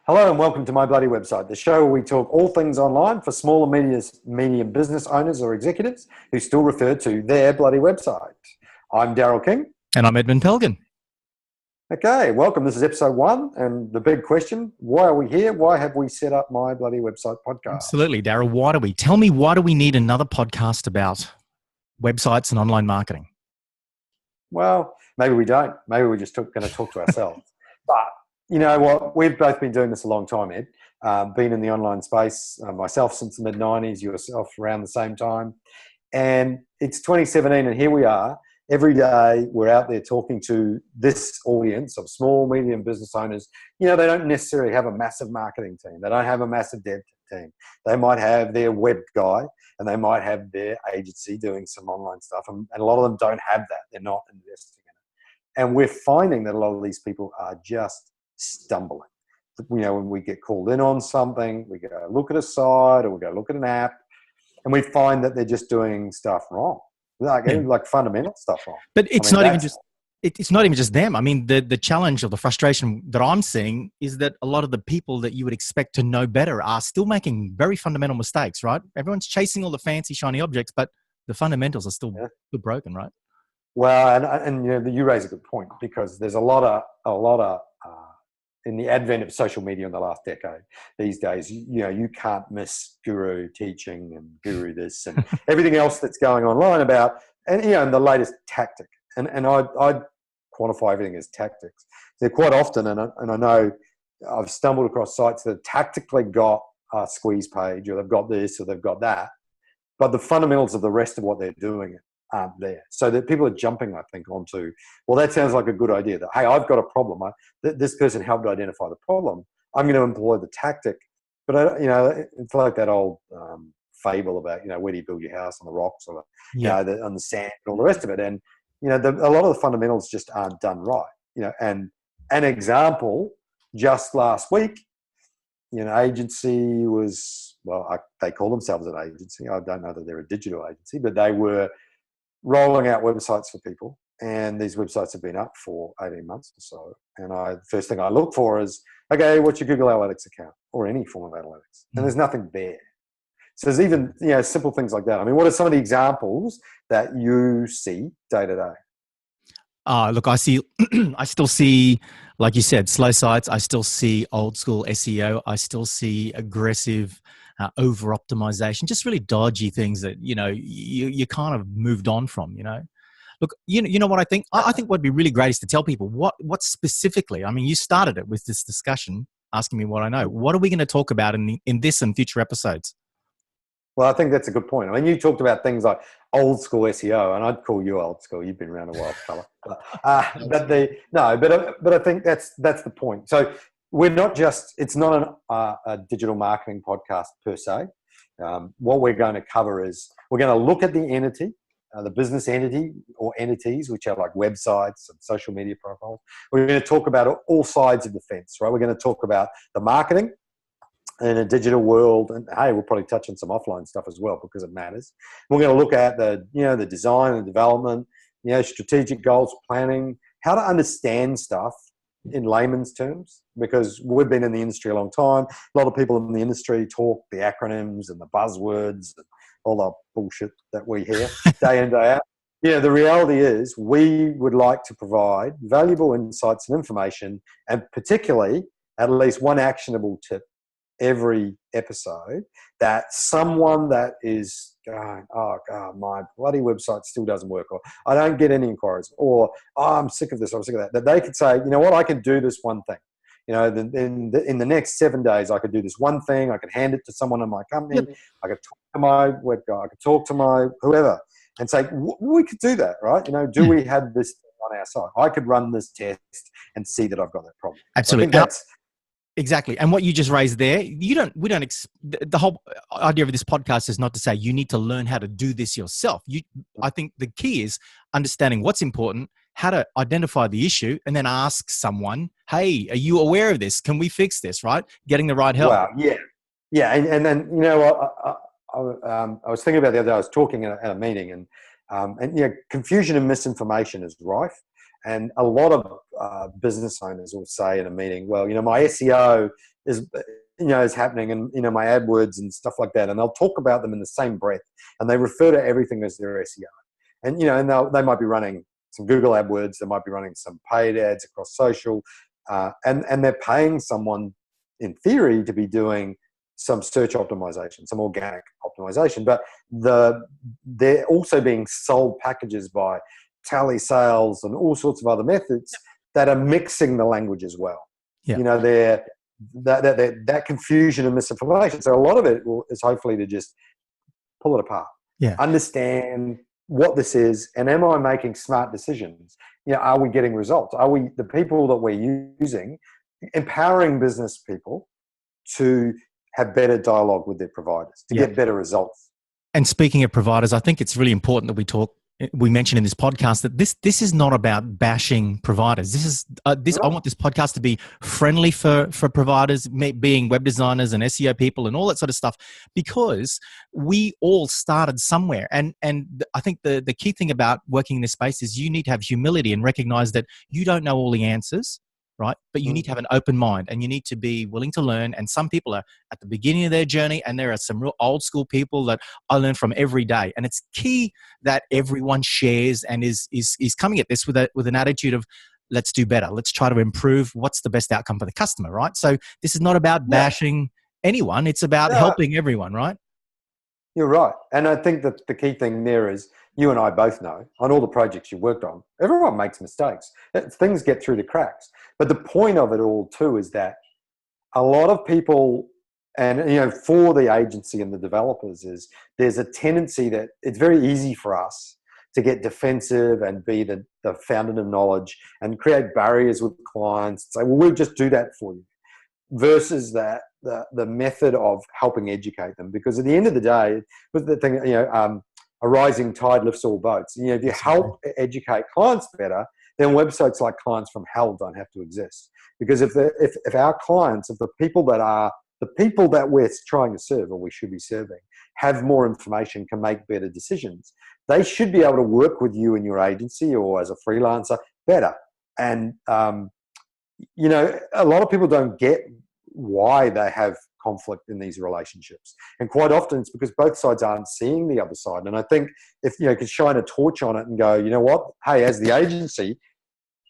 Hello and welcome to My Bloody Website, the show where we talk all things online for small and medium business owners or executives who still refer to their bloody website. I'm Daryl King. And I'm Edmund Pelgan. Okay, welcome. This is episode 1, and the big question, why are we here? Why have we set up My Bloody Website podcast? Absolutely, Daryl. Tell me, why do we need another podcast about websites and online marketing? Well, maybe we don't. Maybe we're just going to talk to ourselves. But you know what? We've both been doing this a long time, Ed. Been in the online space, myself since the mid-90s, yourself around the same time. And it's 2017, and here we are. Every day we're out there talking to this audience of small, medium business owners. You know, they don't necessarily have a massive marketing team. They don't have a massive dev team. They might have their web guy and they might have their agency doing some online stuff. And a lot of them don't have that. They're not investing in it. And we're finding that a lot of these people are just stumbling. You know, when we get called in on something, we go look at a site or we go look at an app, and we find that they're just doing stuff wrong. Like fundamental stuff wrong. But it's not even just them. I mean, the challenge or the frustration that I'm seeing is that a lot of the people that you would expect to know better are still making very fundamental mistakes, right? Everyone's chasing all the fancy, shiny objects, but the fundamentals are still broken, right? Well, and you know, you raise a good point, because there's a lot of in the advent of social media in the last decade, these days, you know, you can't miss guru teaching and guru this and everything else that's going online about, and you know, and the latest tactic. And I'd quantify everything as tactics. They're quite often, and I know I've stumbled across sites that tactically got a squeeze page, or they've got this, or they've got that, but the fundamentals of the rest of what they're doing aren't there. So that people are jumping, I think, onto, well, that sounds like a good idea. That, hey, I've got a problem. This person helped identify the problem. I'm going to employ the tactic. But, you know, it's like that old fable about, you know, where do you build your house, on the rocks or you know, on the sand and all the rest of it. And, you know, a lot of the fundamentals just aren't done right. You know, and an example, just last week, you know, agency was, they call themselves an agency. I don't know that they're a digital agency, but they were rolling out websites for people, and these websites have been up for 18 months or so. And the first thing I look for is, okay, what's your Google Analytics account, or any form of analytics? And there's nothing there. So there's even, you know, simple things like that. I mean, what are some of the examples that you see day to day? Look, I still see, like you said, slow sites. I still see old school SEO. I still see aggressive over optimization, just really dodgy things that, you know, you kind of moved on from, you know. Look, you know what I think? I think what'd be really great is to tell people what specifically, I mean, you started it with this discussion, asking me what I know. What are we going to talk about in this and future episodes? Well, I think that's a good point. I mean, you talked about things like old school SEO, and I'd call you old school. You've been around a while, fella. But I think that's the point. So we're not just, it's not a digital marketing podcast per se. What we're going to cover is, we're going to look at the entity, the business entity or entities, which are like websites and social media profiles. We're going to talk about all sides of the fence, right? We're going to talk about the marketing in a digital world, and hey, we'll probably touch on some offline stuff as well, because it matters. We're going to look at the design and development, you know, strategic goals, planning, how to understand stuff in layman's terms, because we've been in the industry a long time. A lot of people in the industry talk the acronyms and the buzzwords and all the bullshit that we hear day in, day out. You know, the reality is we would like to provide valuable insights and information, and particularly at least one actionable tip every episode, that someone that is going, oh God, my bloody website still doesn't work, or I don't get any inquiries, or oh, I'm sick of this, I'm sick of that they could say, you know what, I can do this one thing. You know, in the next 7 days, I could do this one thing. I could hand it to someone in my company. Yep. I could talk to my web guy. I could talk to my whoever and say, we could do that, right? You know, do we have this on our side? I could run this test and see that I've got that problem. Absolutely. So exactly. And what you just raised there, the whole idea of this podcast is not to say you need to learn how to do this yourself. I think the key is understanding what's important, how to identify the issue, and then ask someone, hey, are you aware of this? Can we fix this, right? Getting the right help. Wow. Yeah. Yeah. And then, you know, I was thinking about the other day, I was talking at a meeting, and you know, confusion and misinformation is rife. And a lot of business owners will say in a meeting, well, you know, my SEO is happening, and my AdWords and stuff like that, and they'll talk about them in the same breath, and they refer to everything as their SEO, and they might be running some Google AdWords, they might be running some paid ads across social, and they're paying someone in theory to be doing some search optimization, some organic optimization, but they're also being sold packages by telesales and all sorts of other methods that are mixing the language as well. Yeah. They're that confusion and misinformation. So a lot of it is hopefully to just pull it apart, understand what this is, and am I making smart decisions? Are we getting results? Are we, the people that we're using, empowering business people to have better dialogue with their providers, to get better results? And speaking of providers, I think it's really important that we mentioned in this podcast that this is not about bashing providers. This is I want this podcast to be friendly for providers, being web designers and SEO people and all that sort of stuff, because we all started somewhere. And I think the key thing about working in this space is you need to have humility and recognize that you don't know all the answers, right? But you need to have an open mind, and you need to be willing to learn. And some people are at the beginning of their journey, and there are some real old school people that I learn from every day. And it's key that everyone shares and is coming at this with an attitude of, let's do better. Let's try to improve. What's the best outcome for the customer, right? So this is not about bashing anyone. It's about helping everyone, right? You're right. And I think that the key thing there is, you and I both know, on all the projects you worked on, everyone makes mistakes. Things get through the cracks. But the point of it all too is that a lot of people, and for the agency and the developers, is there's a tendency that it's very easy for us to get defensive and be the fountain of knowledge and create barriers with clients and say, well, we'll just do that for you, versus that the method of helping educate them. Because at the end of the day, with the thing, a rising tide lifts all boats. If you help educate clients better, then websites like Clients from Hell don't have to exist. Because if our clients, if the people that we're trying to serve, or we should be serving, have more information, can make better decisions, they should be able to work with you in your agency or as a freelancer better. And a lot of people don't get why they have conflict in these relationships, and quite often it's because both sides aren't seeing the other side. And I think if could shine a torch on it and go, you know what, hey, as the agency,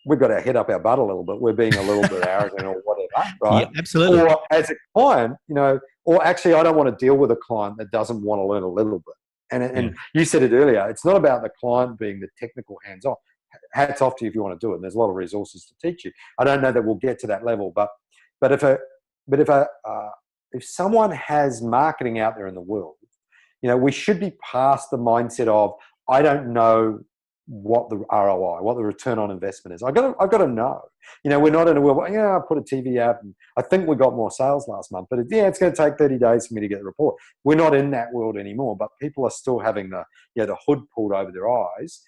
we've got our head up our butt a little bit, we're being a little bit arrogant or whatever, right? Yeah, absolutely. Or as a client, or actually I don't want to deal with a client that doesn't want to learn a little bit. And you said it earlier, it's not about the client being the technical hands-on. Hats off to you if you want to do it. And there's a lot of resources to teach you. I don't know that we'll get to that level, but if someone has marketing out there in the world, we should be past the mindset of, I don't know what the ROI, what the return on investment is. I've got to know. We're not in a world where, I put a TV app and I think we got more sales last month, but it's going to take 30 days for me to get the report. We're not in that world anymore, but people are still having the hood pulled over their eyes.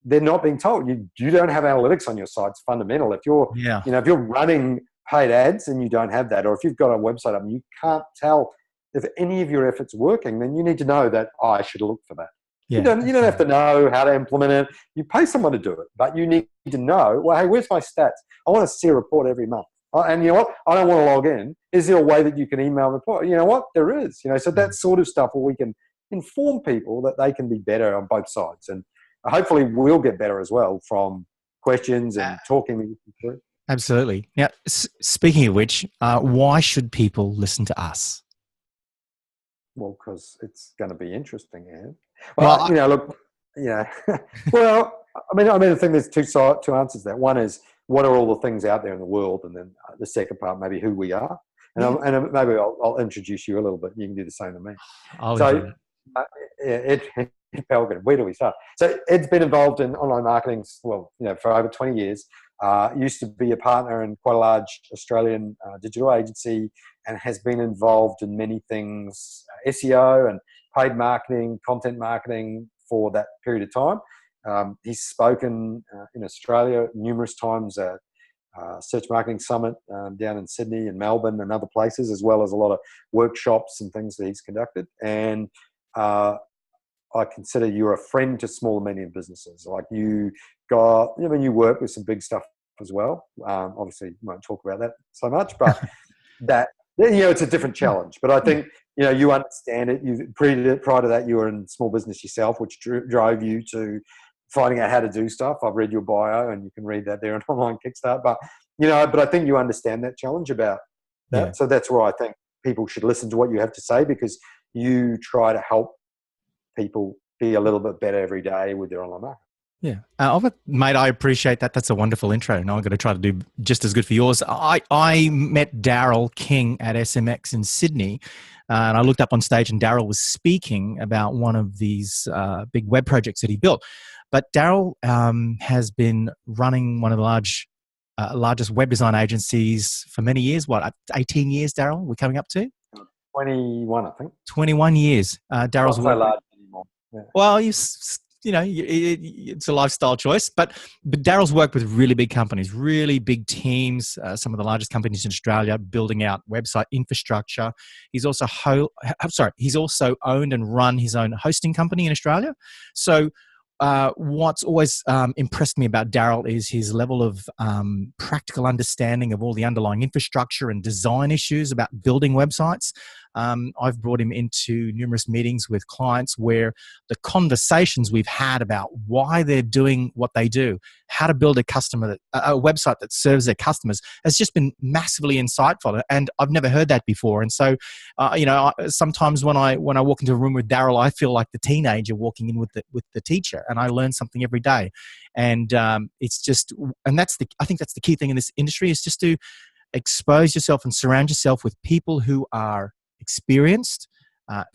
They're not being told. You don't have analytics on your site. It's fundamental. If you're, if you're running paid ads and you don't have that, or if you've got a website up and you can't tell if any of your efforts working, then you need to know that I should look for that. You don't have to know how to implement it. You pay someone to do it, but you need to know, well, hey, where's my stats? I want to see a report every month. And you know what? I don't want to log in. Is there a way that you can email a report? You know what? There is. So that sort of stuff where we can inform people that they can be better on both sides. And hopefully we'll get better as well from questions and talking through. Absolutely. Now, speaking of which, why should people listen to us? Well, because it's going to be interesting, Ed. Well, well, I think there's two answers there. One is, what are all the things out there in the world? And then the second part, maybe who we are. And maybe I'll introduce you a little bit. You can do the same to me. Ed Pelgan, where do we start? So Ed's been involved in online marketing, for over 20 years. Used to be a partner in quite a large Australian digital agency, and has been involved in many things, SEO and paid marketing, content marketing for that period of time. He's spoken in Australia numerous times at Search Marketing Summit down in Sydney and Melbourne and other places, as well as a lot of workshops and things that he's conducted. And I consider you're a friend to small and medium businesses. Like you work with some big stuff as well. Obviously, we won't talk about that so much, but it's a different challenge. But I think, you understand it. Prior to that, you were in small business yourself, which drove you to finding out how to do stuff. I've read your bio, and you can read that there on Online Kickstart. But, but I think you understand that challenge about that. Yeah. So that's where I think people should listen to what you have to say, because you try to help people be a little bit better every day with their online marketing. Yeah. Mate, I appreciate that. That's a wonderful intro. And I'm going to try to do just as good for yours. I met Daryl King at SMX in Sydney, and I looked up on stage, and Daryl was speaking about one of these big web projects that he built. But Daryl has been running one of the largest web design agencies for many years. 18 years, Daryl, we're coming up to? 21, I think. 21 years. Daryl's not so large anymore. Yeah. Well, it's a lifestyle choice, but Daryl's worked with really big companies, really big teams, some of the largest companies in Australia, building out website infrastructure. He's also owned and run his own hosting company in Australia. So what's always impressed me about Daryl is his level of practical understanding of all the underlying infrastructure and design issues about building websites. I've brought him into numerous meetings with clients where the conversations we've had about why they're doing what they do, how to build a website that serves their customers, has just been massively insightful. And I've never heard that before. And so, sometimes when I walk into a room with Daryl, I feel like the teenager walking in with the teacher, and I learn something every day. And I think that's the key thing in this industry, is just to expose yourself and surround yourself with people who are experienced,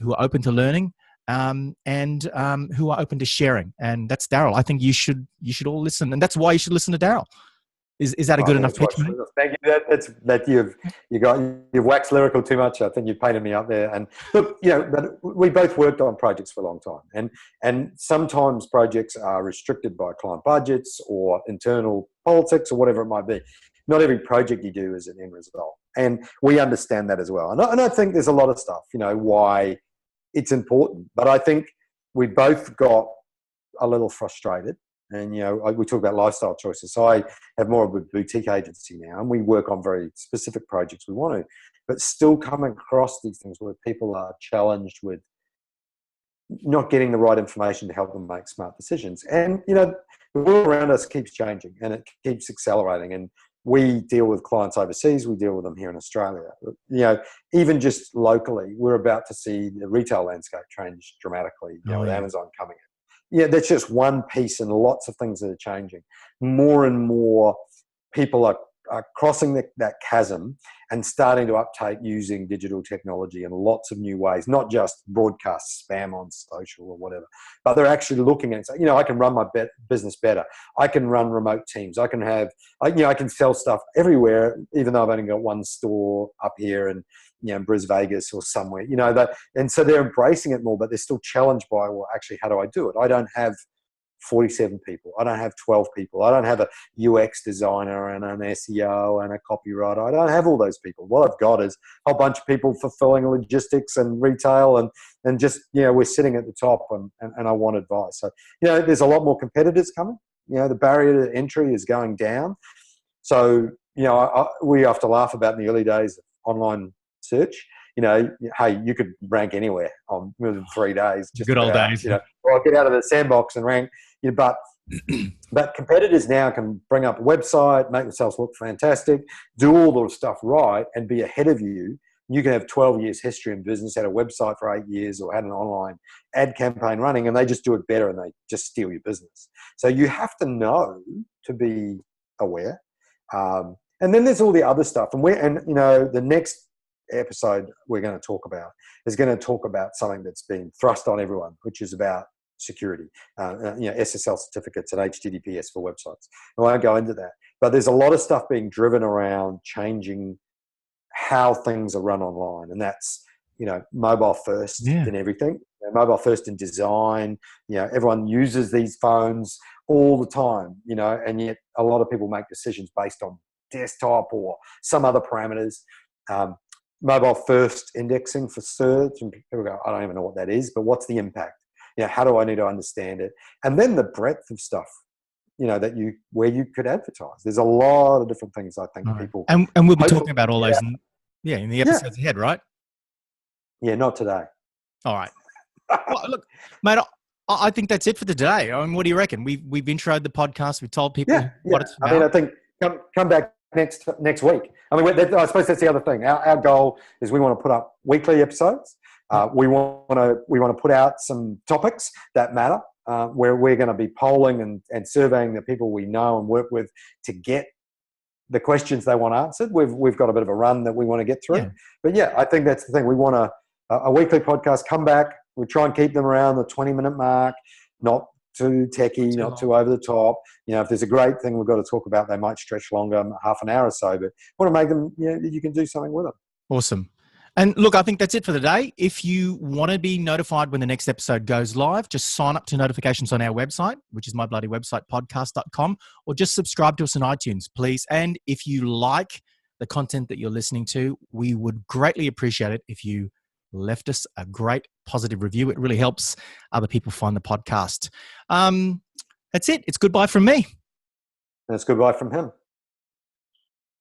who are open to learning, and who are open to sharing. And that's Daryl. I think you should all listen, and that's why you should listen to Daryl. Is that a good enough pitch? Thank you. You've waxed lyrical too much. I think you've painted me up there. And look, but we both worked on projects for a long time, and sometimes projects are restricted by client budgets or internal politics or whatever it might be. Not every project you do is an end result, and we understand that as well. And I think there's a lot of stuff, why it's important. But I think we both got a little frustrated. And, we talk about lifestyle choices. So I have more of a boutique agency now, and we work on very specific projects we want to, but still coming across these things where people are challenged with not getting the right information to help them make smart decisions. And, the world around us keeps changing, and it keeps accelerating. And we deal with clients overseas. We deal with them here in Australia. Even just locally, we're about to see the retail landscape change dramatically, with Amazon coming in. Yeah, that's just one piece, and lots of things that are changing. More and more people are crossing that chasm and starting to uptake using digital technology in lots of new ways, not just broadcast spam on social or whatever, but they're actually looking at it and saying, I can run my business better. I can run remote teams. I can sell stuff everywhere, even though I've only got one store up here in Brisbane, Vegas or somewhere, and so they're embracing it more, but they're still challenged by, well, actually, how do I do it? I don't have 47 people. I don't have 12 people. I don't have a UX designer and an SEO and a copywriter. I don't have all those people. What I've got is a whole bunch of people fulfilling logistics and retail, and just, we're sitting at the top, and I want advice. So, there's a lot more competitors coming. The barrier to entry is going down. So, we have to laugh about in the early days of online search. Hey, you could rank anywhere within 3 days. Just good old days. Or get out of the sandbox and rank. But competitors now can bring up a website, make themselves look fantastic, do all the stuff right, and be ahead of you. You can have 12 years history in business, had a website for 8 years, or had an online ad campaign running, and they just do it better, and they just steal your business. So you have to know to be aware. And then there's all the other stuff. And the next episode we're going to talk about is going to talk about something that's been thrust on everyone, which is about security, SSL certificates and HTTPS for websites. I won't go into that, but there's a lot of stuff being driven around changing how things are run online, and that's mobile first in everything, mobile first in design. Everyone uses these phones all the time, and yet a lot of people make decisions based on desktop or some other parameters. Mobile first indexing for search, and people go, I don't even know what that is, but what's the impact? How do I need to understand it? And then the breadth of stuff, where you could advertise. There's a lot of different things I think people. And we'll be talking about all those Yeah, in the Yeah. episodes ahead, right? Yeah, not today. All right. Well, look, mate, I think that's it for today. I mean, what do you reckon? We've introed the podcast. We've told people Yeah, what yeah. it's I mean, I about. think come back next week. I mean, I suppose that's the other thing. Our goal is we want to put up weekly episodes. We want to put out some topics that matter, where we're going to be polling and surveying the people we know and work with to get the questions they want answered. We've got a bit of a run that we want to get through. Yeah. But yeah, I think that's the thing. We want a weekly podcast. Come back. We try and keep them around the 20-minute mark, not too techie, not too over the top. You know, if there's a great thing we've got to talk about, they might stretch longer, half an hour or so. But want to make them, you can do something with them. Awesome. And look, I think that's it for the day. If you want to be notified when the next episode goes live, just sign up to notifications on our website, which is mybloodywebsitepodcast.com, or just subscribe to us on iTunes, please. And if you like the content that you're listening to, we would greatly appreciate it if you left us a great positive review. It really helps other people find the podcast. That's it. It's goodbye from me. And it's goodbye from him.